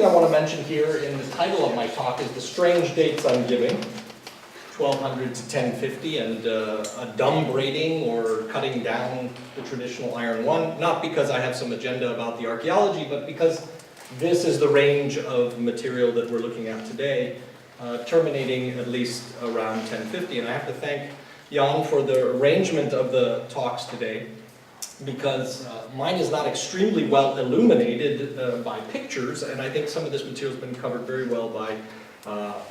thing I want to mention here in the title of my talk is the strange dates I'm giving, 1200 to 1050, and a dumb braiding or cutting down the traditional iron one, not because I have some agenda about the archaeology, but because this is the range of material that we're looking at today, terminating at least around 1050. And I have to thank Jan for the arrangement of the talks today, because mine is not extremely well illuminated by pictures, and I think some of this material has been covered very well by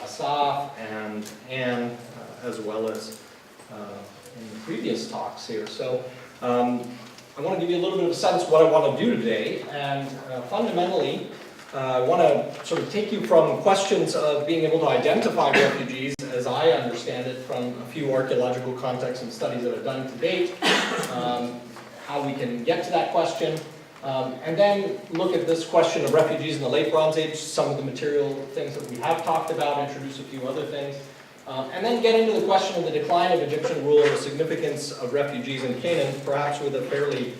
Asaf and Anne, as well as in the previous talks here. So I want to give you a little bit of a sense of what I want to do today, and fundamentally I want to sort of take you from questions of being able to identify refugees, as I understand it from a few archaeological contexts and studies that I've done to date, how we can get to that question, and then look at this question of refugees in the late Bronze Age, some of the material things that we have talked about, introduce a few other things, and then get into the question of the decline of Egyptian rule and the significance of refugees in Canaan, perhaps with a fairly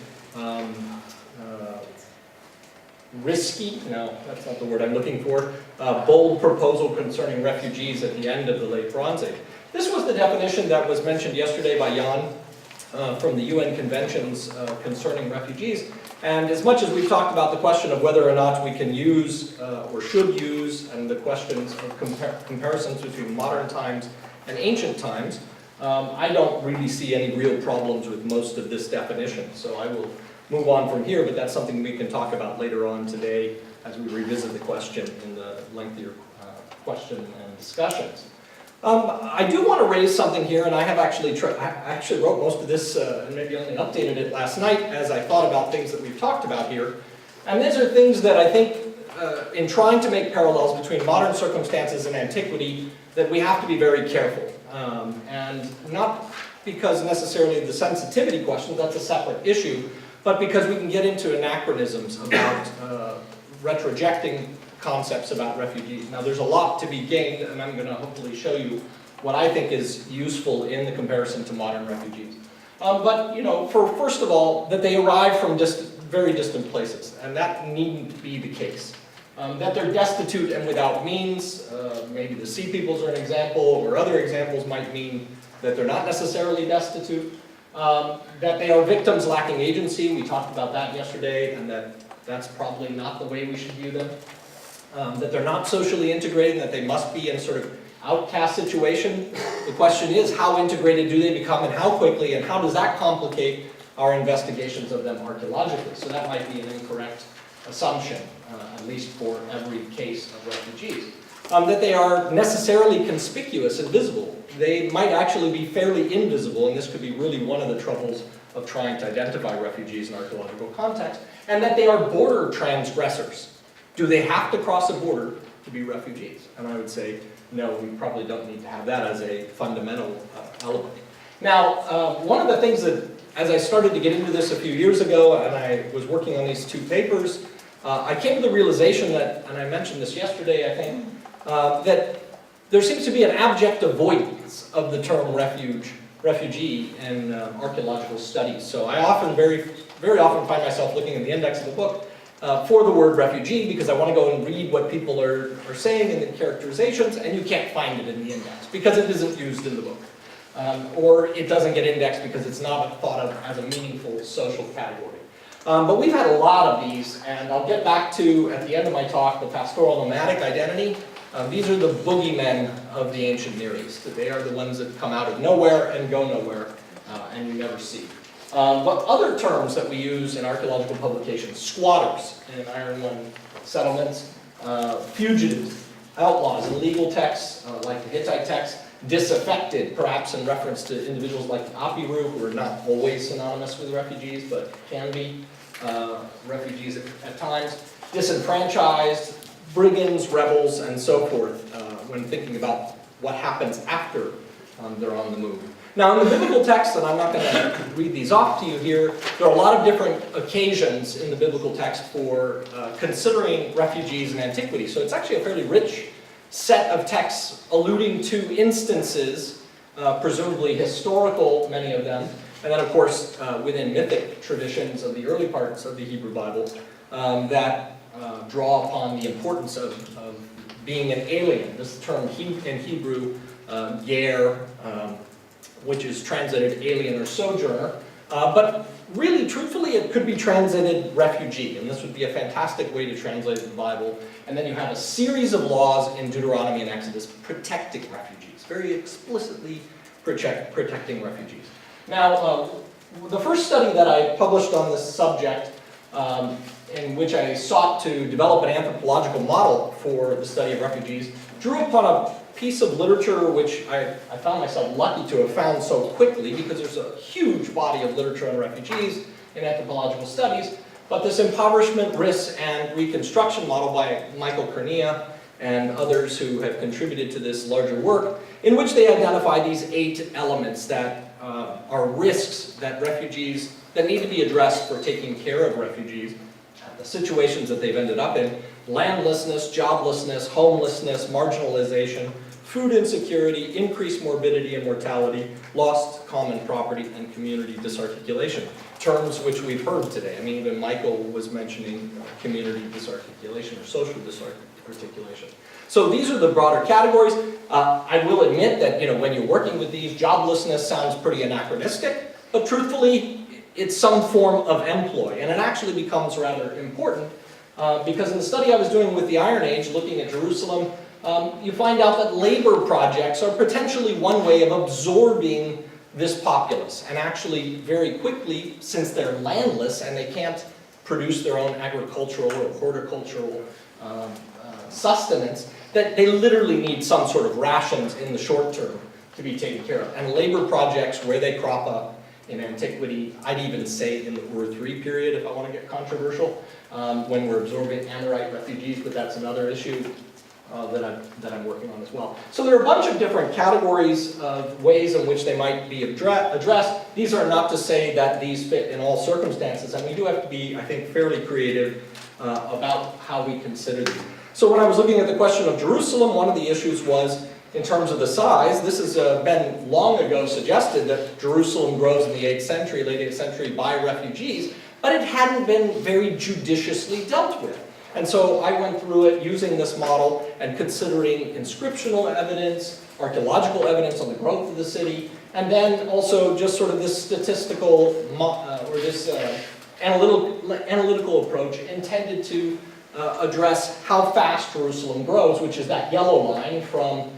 risky, no, that's not the word I'm looking for, bold proposal concerning refugees at the end of the late Bronze Age. This was the definition that was mentioned yesterday by Jan from the UN conventions concerning refugees. And as much as we've talked about the question of whether or not we can use or should use, and the questions of comparisons between modern times and ancient times, I don't really see any real problems with most of this definition. So I will move on from here, but that's something we can talk about later on today as we revisit the question in the lengthier question and discussions. I do want to raise something here, and I have actually wrote most of this and maybe only updated it last night as I thought about things that we've talked about here. And these are things that I think, in trying to make parallels between modern circumstances and antiquity, that we have to be very careful. And not because necessarily the sensitivity questions, that's a separate issue, but because we can get into anachronisms about retrojecting concepts about refugees. Now there's a lot to be gained, and I'm going to hopefully show you what I think is useful in the comparison to modern refugees. But, you know, first of all, that they arrive from very distant places, and that needn't be the case. That they're destitute and without means, maybe the Sea Peoples are an example, or other examples might mean that they're not necessarily destitute. That they are victims lacking agency, we talked about that yesterday, and that's probably not the way we should view them. That they're not socially integrated, that they must be in a sort of outcast situation. The question is, how integrated do they become, and how quickly, and how does that complicate our investigations of them archaeologically? So that might be an incorrect assumption, at least for every case of refugees. That they are necessarily conspicuous and visible. They might actually be fairly invisible, and this could be really one of the troubles of trying to identify refugees in archaeological context. And that they are border transgressors. Do they have to cross a border to be refugees? And I would say, no, we probably don't need to have that as a fundamental element. Now, one of the things that, as I started to get into this a few years ago, and I was working on these two papers, I came to the realization that, and I mentioned this yesterday, I think, that there seems to be an abject avoidance of the term refugee in archaeological studies. So I often, very often find myself looking in the index of the book for the word refugee, because I want to go and read what people are saying in the characterizations, and you can't find it in the index because it isn't used in the book. Or it doesn't get indexed because it's not thought of as a meaningful social category. But we've had a lot of these, and I'll get back to, at the end of my talk, the pastoral nomadic identity. These are the boogeymen of the ancient Near East. They are the ones that come out of nowhere and go nowhere, and you never see. But other terms that we use in archaeological publications: squatters in Iron One settlements, fugitives, outlaws in legal texts like the Hittite text, disaffected, perhaps in reference to individuals like the Apiru, who are not always synonymous with refugees, but can be refugees at times, disenfranchised, brigands, rebels, and so forth, when thinking about what happens after they're on the move. Now, in the biblical text, and I'm not going to read these off to you here, there are a lot of different occasions in the biblical text for considering refugees in antiquity. So it's actually a fairly rich set of texts alluding to instances, presumably historical, many of them, and then, of course, within mythic traditions of the early parts of the Hebrew Bible, that draw upon the importance of being an alien. This term in Hebrew, ger, which is translated alien or sojourner, but really, truthfully, it could be translated refugee, and this would be a fantastic way to translate the Bible. And then you have a series of laws in Deuteronomy and Exodus protecting refugees, very explicitly protecting refugees. Now, the first study that I published on this subject, in which I sought to develop an anthropological model for the study of refugees, drew upon a piece of literature which I found myself lucky to have found so quickly, because there's a huge body of literature on refugees in anthropological studies. But this impoverishment, risks, and reconstruction model by Michael Kernia and others who have contributed to this larger work, in which they identify these 8 elements that are risks that refugees, that need to be addressed for taking care of refugees, the situations that they've ended up in: landlessness, joblessness, homelessness, marginalization, food insecurity, increased morbidity and mortality, lost common property, and community disarticulation. Terms which we've heard today. I mean, even Michael was mentioning community disarticulation or social disarticulation. So these are the broader categories. I will admit that, when you're working with these, joblessness sounds pretty anachronistic, but truthfully, it's some form of employ, and it actually becomes rather important because in the study I was doing with the Iron Age, looking at Jerusalem, you find out that labor projects are potentially one way of absorbing this populace. And actually, very quickly, since they're landless and they can't produce their own agricultural or horticultural sustenance, that they literally need some sort of rations in the short term to be taken care of. And labor projects, where they crop up in antiquity, I'd even say in the Ur III period, if I want to get controversial, when we're absorbing Amorite refugees, but that's another issue that I'm working on as well. So there are a bunch of different categories of ways in which they might be addressed. These are not to say that these fit in all circumstances, and we do have to be, I think, fairly creative about how we consider these. So when I was looking at the question of Jerusalem, one of the issues was in terms of the size. This has been long ago suggested that Jerusalem grows in the 8th century, late 8th century, by refugees, but it hadn't been very judiciously dealt with. And so I went through it using this model and considering inscriptional evidence, archaeological evidence on the growth of the city, and then also just sort of this statistical or this analytical approach intended to address how fast Jerusalem grows, which is that yellow line from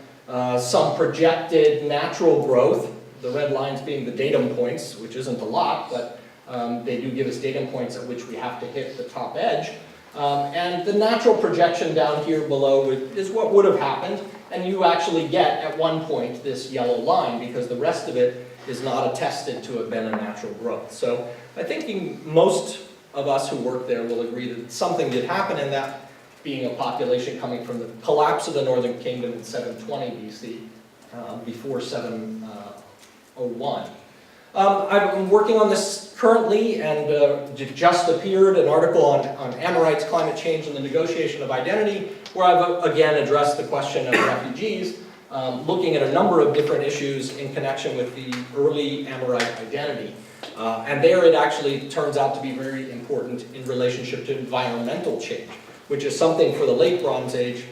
some projected natural growth, the red lines being the datum points, which isn't a lot, but they do give us datum points at which we have to hit the top edge. And the natural projection down here below is what would have happened, and you actually get, at one point, this yellow line, because the rest of it is not attested to have been a natural growth. So I think most of us who work there will agree that something did happen, and that being a population coming from the collapse of the Northern Kingdom in 720 BC, before 701. I'm working on this currently, and just appeared an article on Amorites, climate change, and the negotiation of identity, where I've again addressed the question of refugees, looking at a number of different issues in connection with the early Amorite identity. And there it actually turns out to be very important in relationship to environmental change, which is something for the late Bronze Age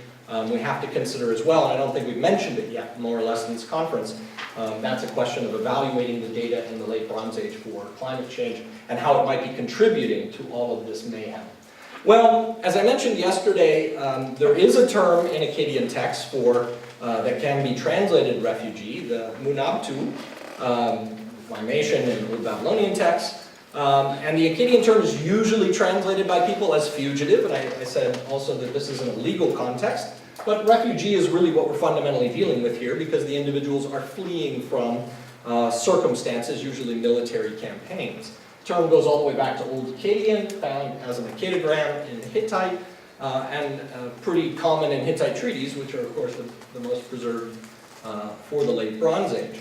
we have to consider as well, and I don't think we've mentioned it yet, more or less, in this conference. That's a question of evaluating the data in the late Bronze Age for climate change and how it might be contributing to all of this mayhem. Well, as I mentioned yesterday, there is a term in Akkadian texts for that can be translated refugee, the munabtu, Climation in Old Babylonian texts. And the Akkadian term is usually translated by people as fugitive, and I said also that this is in a legal context, but refugee is really what we're fundamentally dealing with here, because the individuals are fleeing from circumstances, usually military campaigns. The term goes all the way back to Old Akkadian, found as an Akkadigram in Hittite, and pretty common in Hittite treaties, which are of course the most preserved for the late Bronze Age.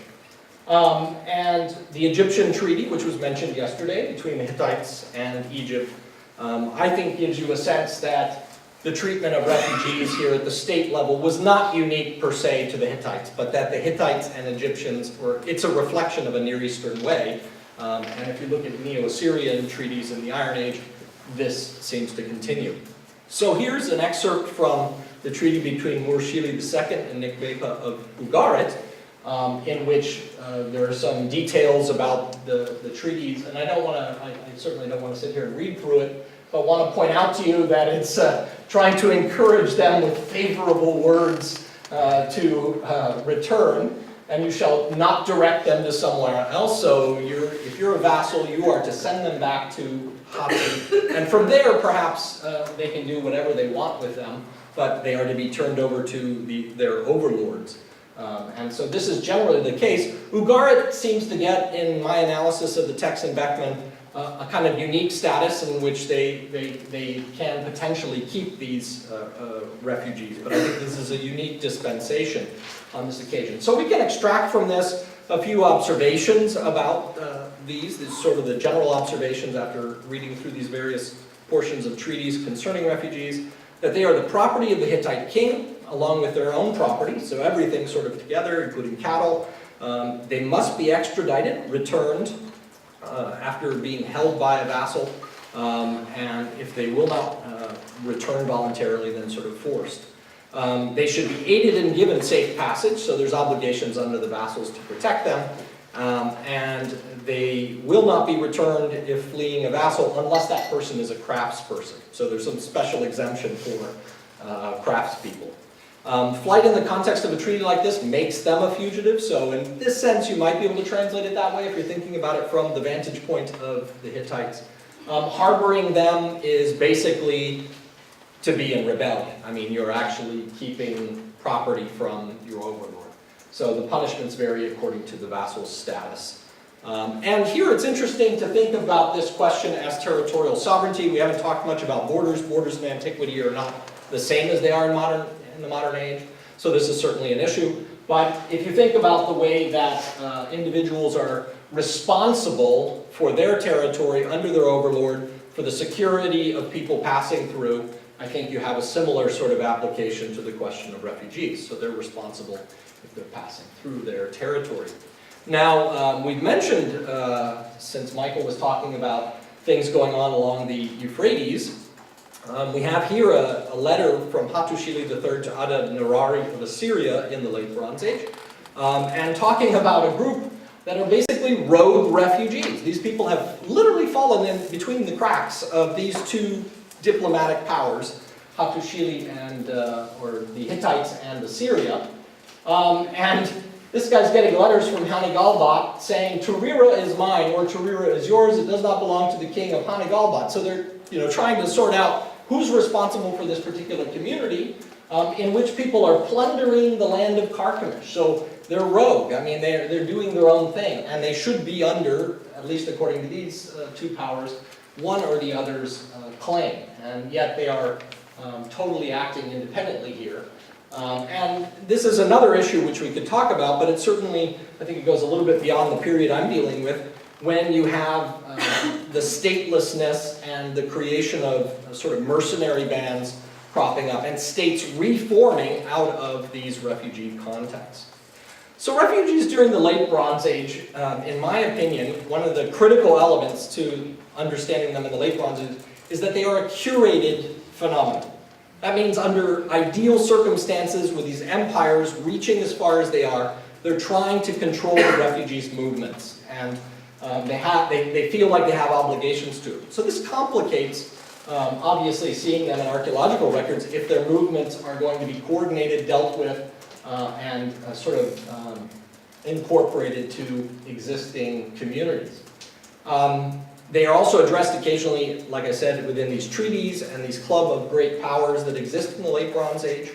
And the Egyptian treaty, which was mentioned yesterday, between the Hittites and Egypt, I think gives you a sense that the treatment of refugees here at the state level was not unique per se to the Hittites, but that the Hittites and Egyptians it's a reflection of a Near Eastern way. And if you look at Neo-Assyrian treaties in the Iron Age, this seems to continue. So here's an excerpt from the treaty between Murshili II and Nikbepa of Ugarit, in which there are some details about the treaties, and I certainly don't want to sit here and read through it, but want to point out to you that it's trying to encourage them with favorable words to return, and you shall not direct them to somewhere else. So if you're a vassal, you are to send them back to Cotsen, and from there perhaps they can do whatever they want with them, but they are to be turned over to their overlords. And so this is generally the case. Ugarit seems to get, in my analysis of the text in Beckman, a kind of unique status in which they can potentially keep these refugees. But I think this is a unique dispensation on this occasion. So we can extract from this a few observations about these sort of the general observations after reading through these various portions of treaties concerning refugees, that they are the property of the Hittite king, along with their own property, so everything sort of together, including cattle. They must be extradited, returned, after being held by a vassal, and if they will not return voluntarily, then sort of forced. They should be aided and given safe passage, so there's obligations under the vassals to protect them, and they will not be returned if fleeing a vassal unless that person is a craftsperson. So there's some special exemption for craftspeople. Flight in the context of a treaty like this makes them a fugitive, so in this sense you might be able to translate it that way if you're thinking about it from the vantage point of the Hittites. Harboring them is basically to be in rebellion. I mean, you're actually keeping property from your overlord. So the punishments vary according to the vassal's status. And here it's interesting to think about this question as territorial sovereignty. We haven't talked much about borders. Borders in antiquity are not the same as they are in the modern age, so this is certainly an issue. But if you think about the way that individuals are responsible for their territory under their overlord, for the security of people passing through, I think you have a similar sort of application to the question of refugees. So they're responsible if they're passing through their territory. Now, we've mentioned, since Michael was talking about things going on along the Euphrates, we have here a letter from Hattushili III to Adad Nirari of Assyria in the late Bronze Age, and talking about a group that are basically rogue refugees. These people have literally fallen in between the cracks of these two diplomatic powers, Hattushili and, or the Hittites and Assyria. And this guy's getting letters from Hanigalbat saying, Turira is mine, or Turira is yours, it does not belong to the king of Hanigalbat. So they're trying to sort out who's responsible for this particular community, in which people are plundering the land of Carchemish. So they're rogue. I mean, they're doing their own thing, and they should be under, at least according to these two powers, one or the other's claim. And yet they are totally acting independently here. And this is another issue which we could talk about, but it certainly, I think it goes a little bit beyond the period I'm dealing with, when you have the statelessness and the creation of sort of mercenary bands cropping up and states reforming out of these refugee contexts. So refugees during the late Bronze Age, in my opinion, one of the critical elements to understanding them in the late Bronze Age is that they are a curated phenomenon. That means under ideal circumstances with these empires reaching as far as they are, they're trying to control the refugees' movements, and they feel like they have obligations to it. So this complicates, obviously, seeing them in archaeological records if their movements are going to be coordinated, dealt with, and sort of incorporated to existing communities. They are also addressed occasionally, like I said, within these treaties and these club of great powers that exist in the late Bronze Age,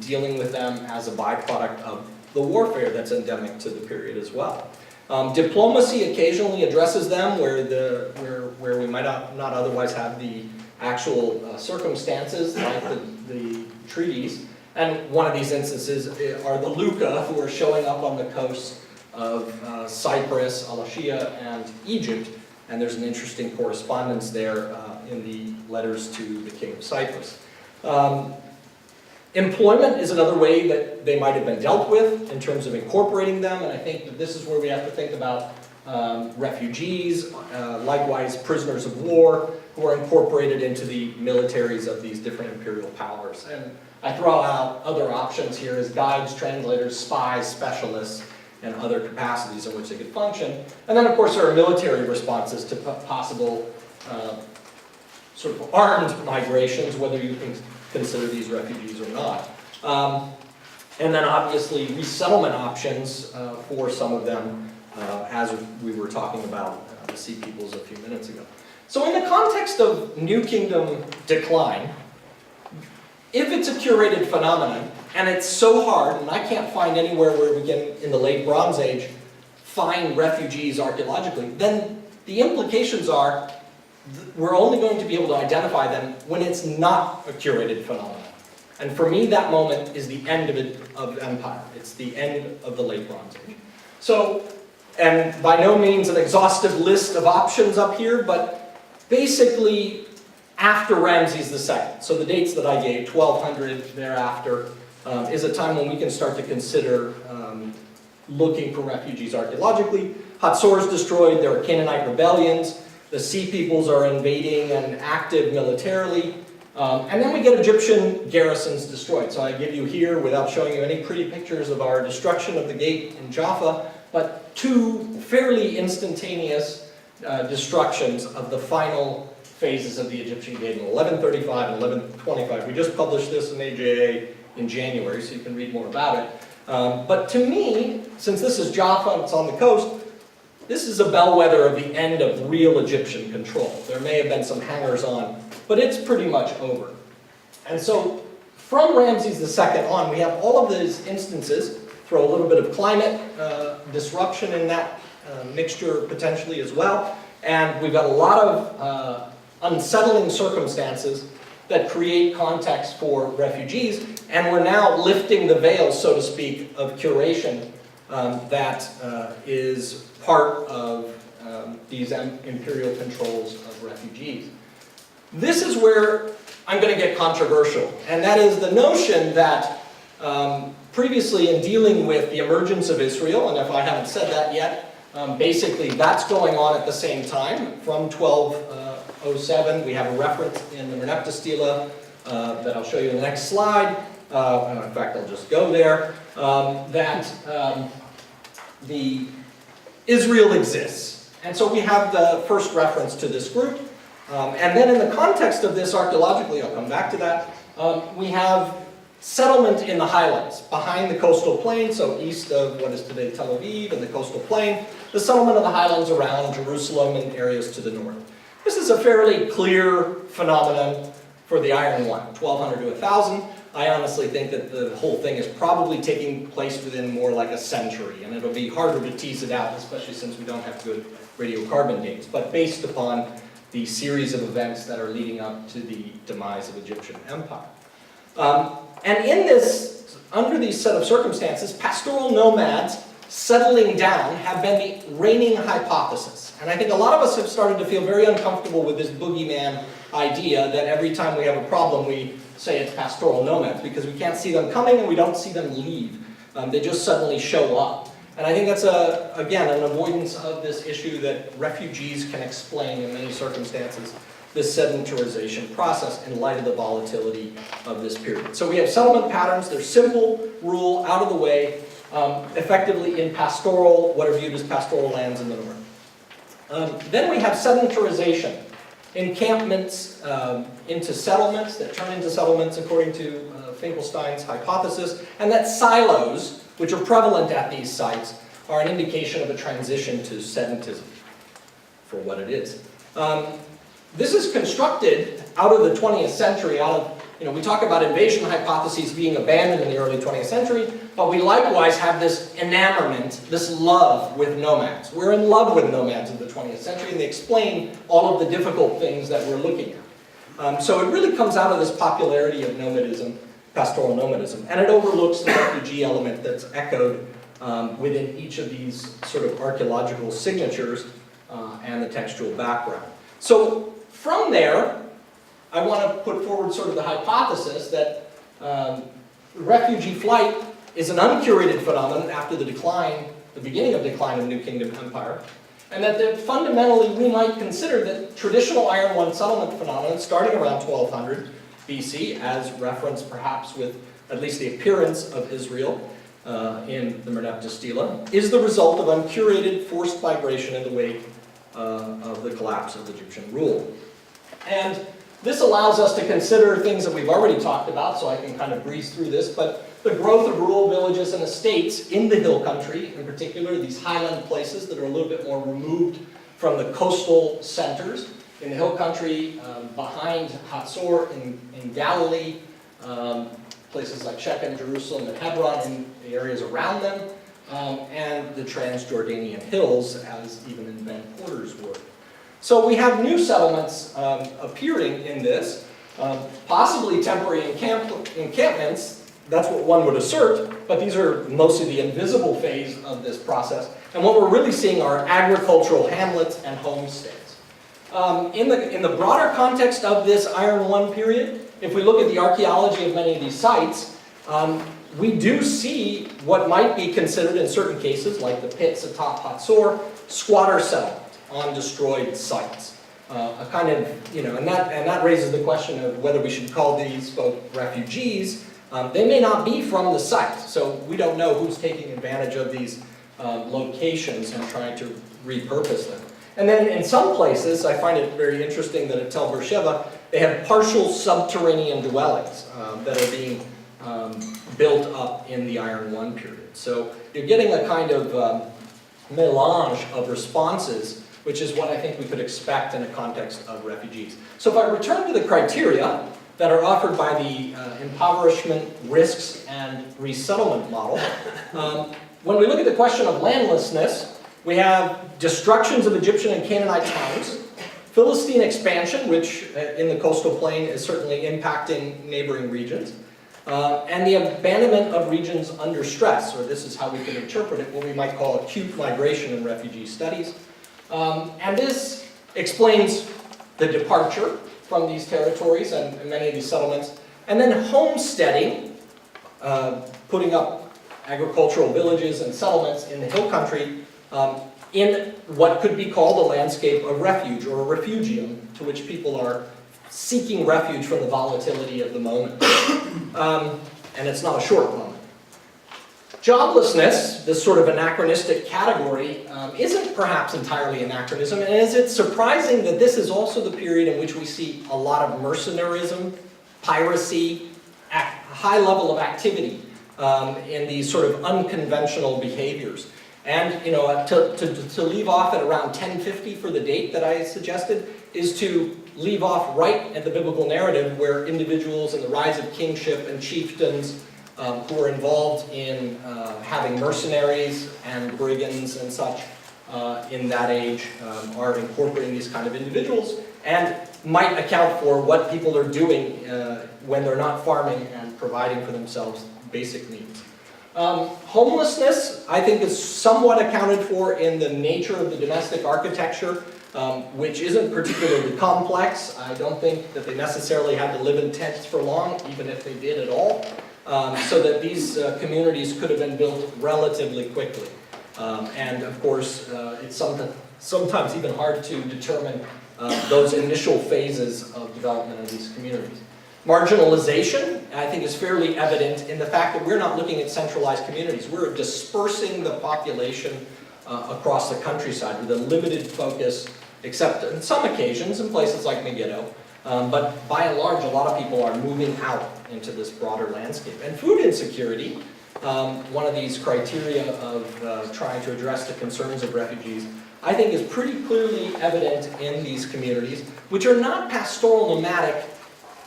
dealing with them as a byproduct of the warfare that's endemic to the period as well. Diplomacy occasionally addresses them where we might not otherwise have the actual circumstances like the treaties. And one of these instances are the Luca, who are showing up on the coasts of Cyprus, Alashia, and Egypt. And there's an interesting correspondence there in the letters to the king of Cyprus. Employment is another way that they might have been dealt with in terms of incorporating them, and I think that this is where we have to think about refugees, likewise prisoners of war, who are incorporated into the militaries of these different imperial powers. And I throw out other options here as guides, translators, spies, specialists, and other capacities in which they could function. And then, of course, there are military responses to possible sort of armed migrations, whether you can consider these refugees or not. And then, obviously, resettlement options for some of them, as we were talking about the Sea Peoples a few minutes ago. So in the context of New Kingdom decline, if it's a curated phenomenon, and it's so hard, and I can't find anywhere where we can, in the late Bronze Age, find refugees archaeologically, then the implications are we're only going to be able to identify them when it's not a curated phenomenon. And for me, that moment is the end of empire. It's the end of the late Bronze Age. So, and by no means an exhaustive list of options up here, but basically after Ramses II. So the dates that I gave, 1200 thereafter, is a time when we can start to consider looking for refugees archaeologically. Hatzor is destroyed, there are Canaanite rebellions, the Sea Peoples are invading and active militarily, and then we get Egyptian garrisons destroyed. So I give you here, without showing you any pretty pictures of our destruction of the gate in Jaffa, but two fairly instantaneous destructions of the final phases of the Egyptian gate in 1135 and 1125. We just published this in AJA in January, so you can read more about it. But to me, since this is Jaffa and it's on the coast, this is a bellwether of the end of real Egyptian control. There may have been some hangers-on, but it's pretty much over. And so from Ramses II on, we have all of these instances, throw a little bit of climate disruption in that mixture potentially as well, and we've got a lot of unsettling circumstances that create context for refugees, and we're now lifting the veil, so to speak, of curation that is part of these imperial controls of refugees. This is where I'm going to get controversial, and that is the notion that previously in dealing with the emergence of Israel, and if I haven't said that yet, basically that's going on at the same time. From 1207, we have a reference in the Merneptah Stela that I'll show you in the next slide. In fact, I'll just go there. That the Israel exists. And so we have the first reference to this group. And then in the context of this archaeologically, I'll come back to that, we have settlement in the highlands, behind the coastal plain, so east of what is today Tel Aviv and the coastal plain, the settlement of the highlands around Jerusalem and areas to the north. This is a fairly clear phenomenon for the Iron One, 1200 to 1000. I honestly think that the whole thing is probably taking place within more like a century, and it'll be harder to tease it out, especially since we don't have good radiocarbon dates, but based upon the series of events that are leading up to the demise of Egyptian empire. And in this, under these set of circumstances, pastoral nomads settling down have been the reigning hypothesis. And I think a lot of us have started to feel very uncomfortable with this boogeyman idea that every time we have a problem we say it's pastoral nomads, because we can't see them coming and we don't see them leave. They just suddenly show up. And I think that's, again, an avoidance of this issue that refugees can explain in many circumstances, this sedentarization process in light of the volatility of this period. So we have settlement patterns. They're simple, rule, out of the way, effectively in pastoral, what are viewed as pastoral lands in the north. Then we have sedentarization. Encampments into settlements that turn into settlements according to Finkelstein's hypothesis, and that silos, which are prevalent at these sites, are an indication of a transition to sedentism for what it is. This is constructed out of the 20th century, we talk about invasion hypotheses being abandoned in the early 20th century, but we likewise have this enamorment, this love with nomads. We're in love with nomads in the 20th century, and they explain all of the difficult things that we're looking at. So it really comes out of this popularity of nomadism, pastoral nomadism, and it overlooks the refugee element that's echoed within each of these sort of archaeological signatures and the textual background. So from there, I want to put forward sort of the hypothesis that refugee flight is an uncurated phenomenon after the beginning of decline of New Kingdom Empire, And that fundamentally we might consider that traditional Iron One settlement phenomenon starting around 1200 BC, as referenced perhaps with at least the appearance of Israel in the Merneptah Stela, is the result of uncurated forced migration in the wake of the collapse of Egyptian rule. And this allows us to consider things that we've already talked about, so I can kind of breeze through this, but the growth of rural villages and estates in the hill country, in particular these highland places that are a little bit more removed from the coastal centers. In the hill country, behind Hatzor in Galilee, places like Shechem, Jerusalem, and Hebron, in the areas around them, and the Transjordanian hills, as even in Ben Porter's work. So we have new settlements appearing in this, possibly temporary encampments. That's what one would assert, but these are mostly the invisible phase of this process. And what we're really seeing are agricultural hamlets and homesteads. In the broader context of this Iron One period, if we look at the archaeology of many of these sites, we do see what might be considered in certain cases, like the pits atop Hatzor, squatter settlement on destroyed sites. A kind of, and that raises the question of whether we should call these folk refugees. They may not be from the site, so we don't know who's taking advantage of these locations and trying to repurpose them. And then in some places, I find it very interesting that at Tel Beersheba, they have partial subterranean dwellings that are being built up in the Iron One period. So you're getting a kind of melange of responses, which is what I think we could expect in a context of refugees. So if I return to the criteria that are offered by the impoverishment, risks, and resettlement model, when we look at the question of landlessness, we have destructions of Egyptian and Canaanite towns, Philistine expansion, which in the coastal plain is certainly impacting neighboring regions, and the abandonment of regions under stress, or this is how we can interpret it, what we might call acute migration in refugee studies. And this explains the departure from these territories and many of these settlements, and then homesteading, putting up agricultural villages and settlements in the hill country, in what could be called a landscape of refuge, or a refugium, to which people are seeking refuge from the volatility of the moment. And it's not a short moment. Joblessness, this sort of anachronistic category, isn't perhaps entirely anachronism, and is it surprising that this is also the period in which we see a lot of mercenarism, piracy, a high level of activity in these sort of unconventional behaviors. And to leave off at around 1050 for the date that I suggested is to leave off right at the biblical narrative where individuals in the rise of kingship and chieftains who are involved in having mercenaries and brigands and such in that age are incorporating these kind of individuals and might account for what people are doing when they're not farming and providing for themselves basic needs. Homelessness, I think, is somewhat accounted for in the nature of the domestic architecture, which isn't particularly complex. I don't think that they necessarily had to live in tents for long, even if they did at all, so that these communities could have been built relatively quickly. And of course, it's sometimes even hard to determine those initial phases of development of these communities. Marginalization, I think, is fairly evident in the fact that we're not looking at centralized communities. We're dispersing the population across the countryside with a limited focus, except on some occasions in places like Megiddo. But by and large, a lot of people are moving out into this broader landscape. And food insecurity, one of these criteria of trying to address the concerns of refugees, I think is pretty clearly evident in these communities, which are not pastoral nomadic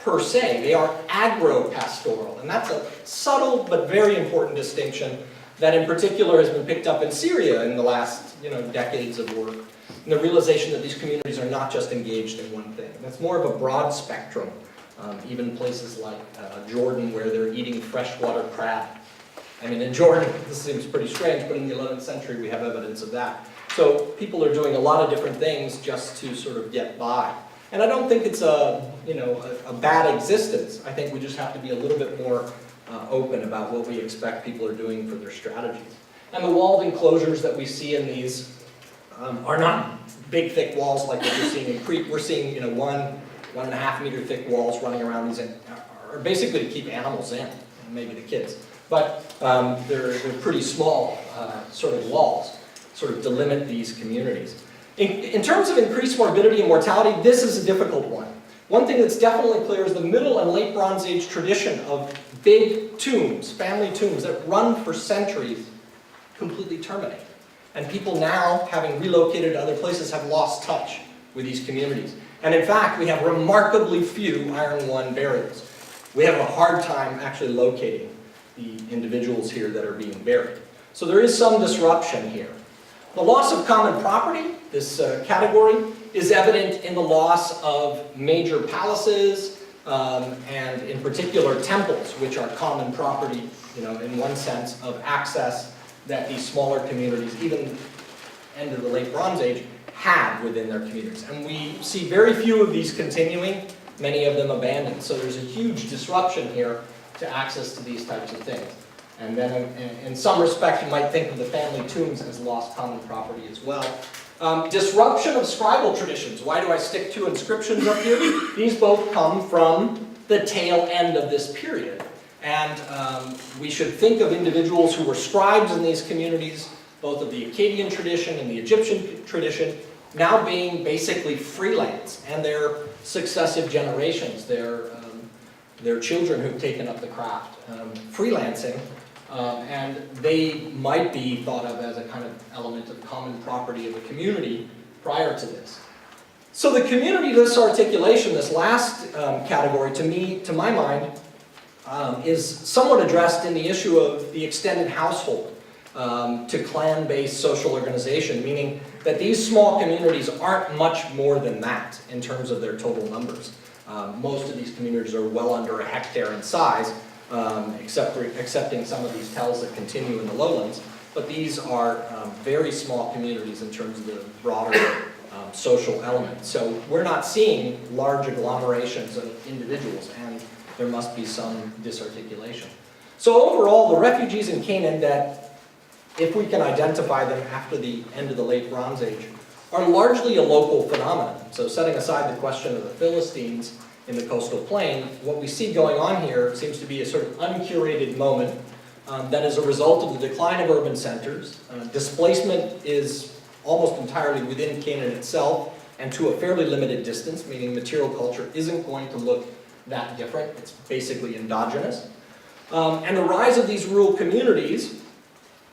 per se. They are agro-pastoral, and that's a subtle but very important distinction that in particular has been picked up in Syria in the last decades of work. And the realization that these communities are not just engaged in one thing. That's more of a broad spectrum, even places like Jordan where they're eating freshwater crab. I mean, in Jordan, this seems pretty strange, but in the 11th century we have evidence of that. So people are doing a lot of different things just to sort of get by. And I don't think it's a bad existence. I think we just have to be a little bit more open about what we expect people are doing for their strategies. And the walled enclosures that we see in these are not big, thick walls like what you're seeing in Crete. We're seeing, 1.5 meter thick walls running around these, are basically to keep animals in, and maybe the kids. But they're pretty small sort of walls, sort of delimit these communities. In terms of increased morbidity and mortality, this is a difficult one. One thing that's definitely clear is the Middle and Late Bronze Age tradition of big tombs, family tombs that run for centuries, completely terminate. And people now, having relocated to other places, have lost touch with these communities. And in fact, we have remarkably few Iron One burials. We have a hard time actually locating the individuals here that are being buried. So there is some disruption here. The loss of common property, this category, is evident in the loss of major palaces, and in particular temples, which are common property, in one sense, of access that these smaller communities, even end of the Late Bronze Age, had within their communities. And we see very few of these continuing, many of them abandoned. So there's a huge disruption here to access to these types of things. And then in some respect, you might think of the family tombs as lost common property as well. Disruption of scribal traditions. Why do I stick two inscriptions up here? These both come from the tail end of this period. And we should think of individuals who were scribes in these communities, both of the Akkadian tradition and the Egyptian tradition, now being basically freelance, and their successive generations, their children who've taken up the craft, freelancing, and they might be thought of as a kind of element of common property of a community prior to this. So the community-less articulation, this last category, to my mind, is somewhat addressed in the issue of the extended household to clan-based social organization, meaning that these small communities aren't much more than that in terms of their total numbers. Most of these communities are well under a hectare in size, excepting some of these tells that continue in the lowlands, but these are very small communities in terms of the broader social element. So we're not seeing large agglomerations of individuals, and there must be some disarticulation. So overall, the refugees in Canaan that, if we can identify them after the end of the Late Bronze Age, are largely a local phenomenon. So setting aside the question of the Philistines in the coastal plain, what we see going on here seems to be a sort of uncurated moment that is a result of the decline of urban centers. Displacement is almost entirely within Canaan itself and to a fairly limited distance, meaning material culture isn't going to look that different. It's basically endogenous. And the rise of these rural communities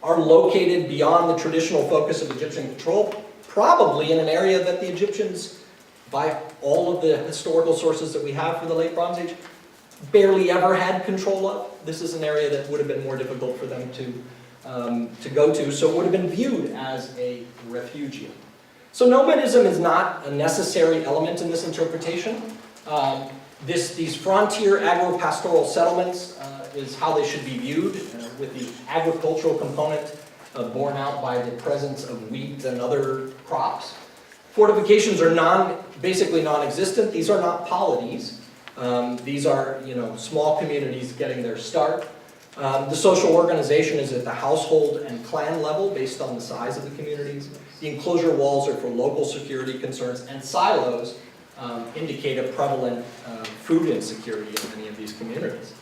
are located beyond the traditional focus of Egyptian control, probably in an area that the Egyptians, by all of the historical sources that we have for the Late Bronze Age, barely ever had control of. This is an area that would have been more difficult for them to go to, so it would have been viewed as a refugium. So nomadism is not a necessary element in this interpretation. These frontier agro-pastoral settlements is how they should be viewed, with the agricultural component borne out by the presence of wheat and other crops. Fortifications are basically non-existent. These are not polities. These are small communities getting their start. The social organization is at the household and clan level based on the size of the communities. The enclosure walls are for local security concerns, and silos indicate a prevalent food insecurity in many of these communities.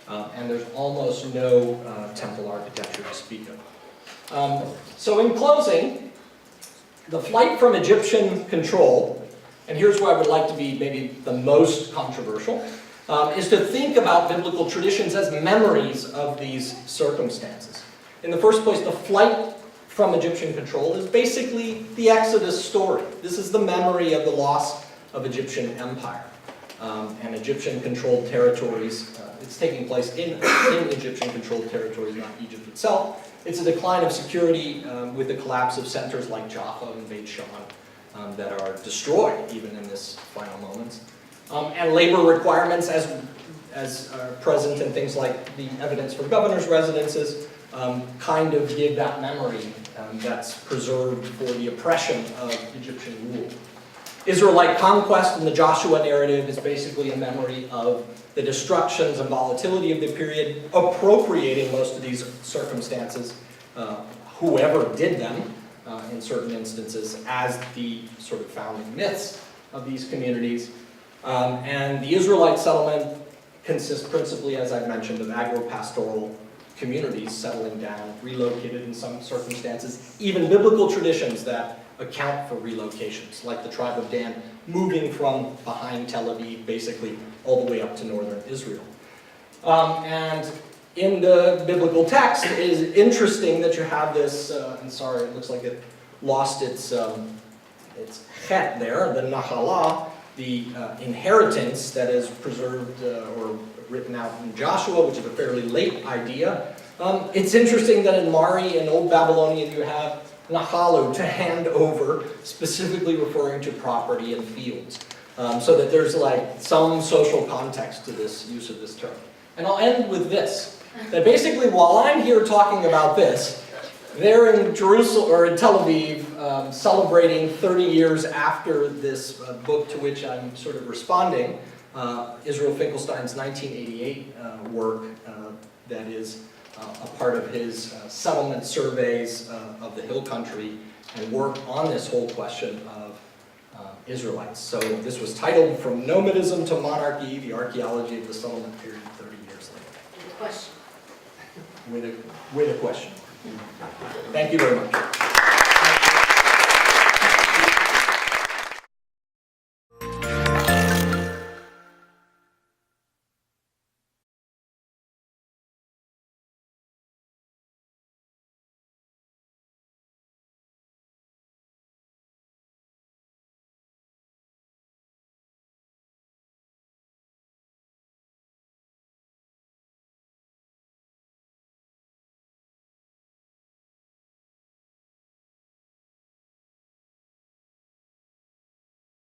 And there's almost no temple architecture to speak of. So in closing, the flight from Egyptian control, and here's where I would like to be maybe the most controversial, is to think about biblical traditions as memories of these circumstances. In the first place, the flight from Egyptian control is basically the Exodus story. This is the memory of the loss of Egyptian empire and Egyptian-controlled territories. It's taking place in Egyptian-controlled territories, not Egypt itself. It's a decline of security with the collapse of centers like Jaffa and Beit Shan that are destroyed even in this final moments. And labor requirements as present in things like the evidence for governors' residences kind of give that memory that's preserved for the oppression of Egyptian rule. Israelite conquest in the Joshua narrative is basically a memory of the destructions and volatility of the period, appropriating most of these circumstances, whoever did them, in certain instances as the sort of founding myths of these communities. And the Israelite settlement consists principally, as I've mentioned, of agro-pastoral communities settling down, relocated in some circumstances, even biblical traditions that account for relocations, like the tribe of Dan moving from behind Tel Aviv, basically all the way up to northern Israel. And in the biblical text, it is interesting that you have this, and sorry, it looks like it lost its chet there, the nachalah, the inheritance that is preserved or written out in Joshua, which is a fairly late idea. It's interesting that in Mari, in Old Babylonian, you have nachalu, to hand over, specifically referring to property and fields. So that there's like some social context to this use of this term. And I'll end with this, that basically while I'm here talking about this, they're in Jerusalem, or in Tel Aviv, celebrating 30 years after this book to which I'm sort of responding, Israel Finkelstein's 1988 work that is a part of his settlement surveys of the Hill Country and work on this whole question of Israelites. So this was titled From Nomadism to Monarchy, the Archaeology of the Settlement Period 30 years later. With a question. With a question. Thank you very much.